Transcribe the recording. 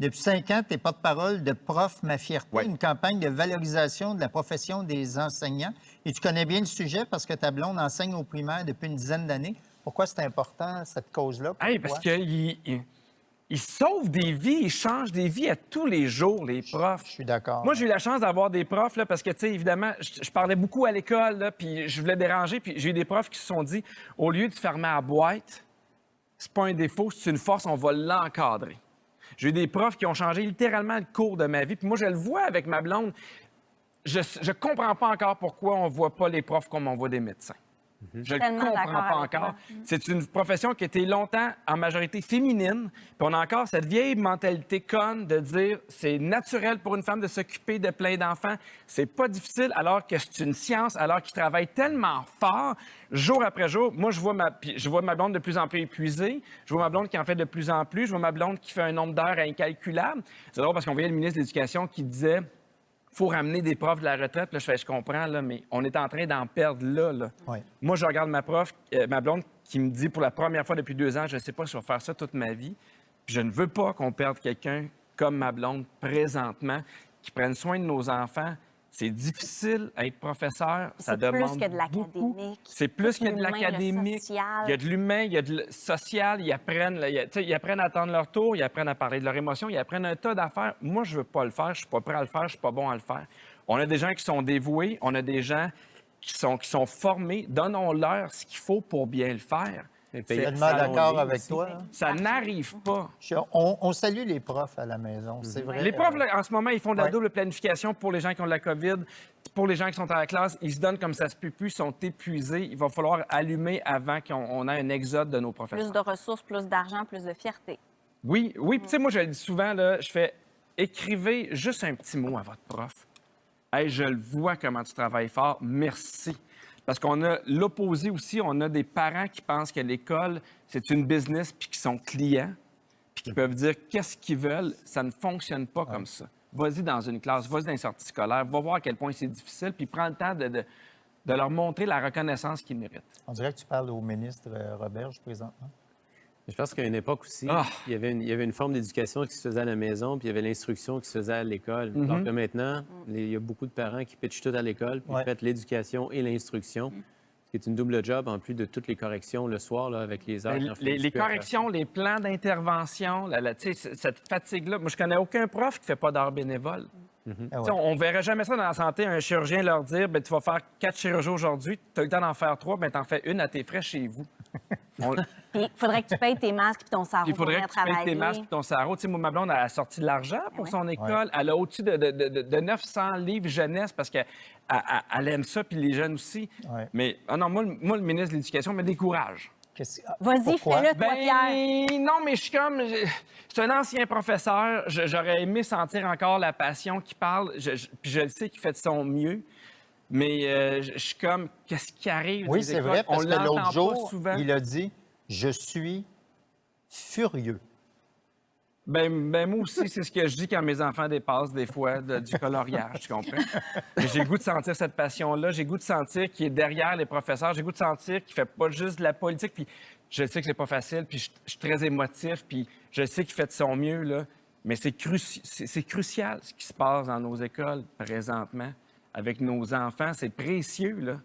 Depuis 5 ans, tu es porte-parole de Prof Ma Fierté, Oui. une campagne de valorisation de la profession des enseignants. Et tu connais bien le sujet parce que ta blonde enseigne au primaire depuis une dizaine d'années. Pourquoi c'est important, cette cause-là, pour Hey, toi? parce qu'ils sauvent des vies, ils changent des vies à tous les jours, les profs. Je suis d'accord. Moi, j'ai eu la chance d'avoir des profs, là, parce que, tu sais, évidemment, je parlais beaucoup à l'école, là, puis je voulais déranger, puis j'ai eu des profs qui se sont dit, au lieu de fermer à boîte, c'est pas un défaut, c'est une force, on va l'encadrer. J'ai eu des profs qui ont changé littéralement le cours de ma vie, puis moi, je le vois avec ma blonde. Je comprends pas encore pourquoi on voit pas les profs comme on voit des médecins. Je ne Tellement comprends d'accord pas avec encore. toi. C'est une profession qui a été longtemps en majorité féminine. Puis on a encore cette vieille mentalité conne de dire c'est naturel pour une femme de s'occuper de plein d'enfants. C'est pas difficile alors que c'est une science, alors qu'ils travaillent tellement fort jour après jour. Moi, je vois ma blonde de plus en plus épuisée. Je vois ma blonde qui en fait de plus en plus. Je vois ma blonde qui fait un nombre d'heures incalculable. C'est drôle parce qu'on voyait le ministre de l'Éducation qui disait faut ramener des profs de la retraite. Là, je comprends, là, mais on est en train d'en perdre là. Oui. Moi, je regarde ma blonde qui me dit pour la première fois depuis 2 ans, je ne sais pas si je vais faire ça toute ma vie. Puis je ne veux pas qu'on perde quelqu'un comme ma blonde présentement, qui prenne soin de nos enfants. C'est difficile être professeur. Ça demande plus que de beaucoup. l'académique. C'est plus que de L'humain, le l'académique. social. Il y a de l'humain, il y a de social. Ils apprennent, là, ils apprennent à attendre leur tour, ils apprennent à parler de leurs émotions, ils apprennent un tas d'affaires. Moi, je veux pas le faire. Je suis pas prêt à le faire. Je suis pas bon à le faire. On a des gens qui sont dévoués. On a des gens qui sont formés. Donnons-leur ce qu'il faut pour bien le faire. Je suis tellement d'accord avec toi. Hein. Ça n'arrive pas. On salue les profs à la maison, c'est vrai. Les profs, là, en ce moment, ils font de la Ouais. double planification pour les gens qui ont de la COVID, pour les gens qui sont à la classe. Ils se donnent comme ça se peut plus, ils sont épuisés. Il va falloir allumer avant qu'on ait un exode de nos professeurs. Plus de ressources, plus d'argent, plus de fierté. Oui. Puis tu sais, moi, je le dis souvent, là, je fais écrivez juste un petit mot à votre prof. Hey, je le vois comment tu travailles fort. Merci. Parce qu'on a l'opposé aussi. On a des parents qui pensent que l'école, c'est une business puis qui sont clients puis qui peuvent dire qu'est-ce qu'ils veulent. Ça ne fonctionne pas comme ça. Vas-y dans une classe, vas-y dans une sortie scolaire, va voir à quel point c'est difficile puis prends le temps de leur montrer la reconnaissance qu'ils méritent. On dirait que tu parles au ministre Roberge présentement. Je pense qu'à une époque aussi, Ah! il y avait une forme d'éducation qui se faisait à la maison, puis il y avait l'instruction qui se faisait à l'école. Alors que maintenant, il y a beaucoup de parents qui pitchent tout à l'école, puis Ouais. font l'éducation et l'instruction, ce qui est une double job en plus de toutes les corrections le soir là, avec les heures. Ben, les corrections, les plans d'intervention, tu sais, cette fatigue-là. Moi, je connais aucun prof qui ne fait pas d'heures bénévoles. Ah Tu ouais. sais, on ne verrait jamais ça dans la santé, un chirurgien leur dire ben, tu vas faire 4 chirurgies aujourd'hui, tu as le temps d'en faire 3, ben, tu en fais une à tes frais chez vous. Puis il faudrait que tu payes tes masques et ton sarreau Il pour faudrait venir que tu payes travailler. tes masques et ton sarreau. Tu sais, moi, ma blonde, elle a sorti de l'argent pour oui. son école. Elle a au-dessus de 900 livres jeunesse parce qu'elle aime ça, puis les jeunes aussi. Ouais. Mais non, moi, le ministre de l'Éducation me décourage. Vas-y, Pourquoi? fais-le, toi, Pierre. Ben non, mais je suis comme... C'est un ancien professeur. J'aurais aimé sentir encore la passion qui parle. Puis je le sais qu'il fait de son mieux. Mais je suis comme, qu'est-ce qui arrive? Oui, des c'est écoles? vrai, parce On que l'entend l'autre pas jour, souvent. il a dit « Je suis furieux ». Ben moi aussi, c'est ce que je dis quand mes enfants dépassent des fois du coloriage, tu comprends? Mais j'ai le goût de sentir cette passion-là. J'ai le goût de sentir qu'il est derrière les professeurs. J'ai le goût de sentir qu'il fait pas juste de la politique. Puis je sais que c'est pas facile, puis je suis très émotif, puis je sais qu'il fait de son mieux, là. Mais c'est crucial ce qui se passe dans nos écoles présentement avec nos enfants. C'est précieux, là.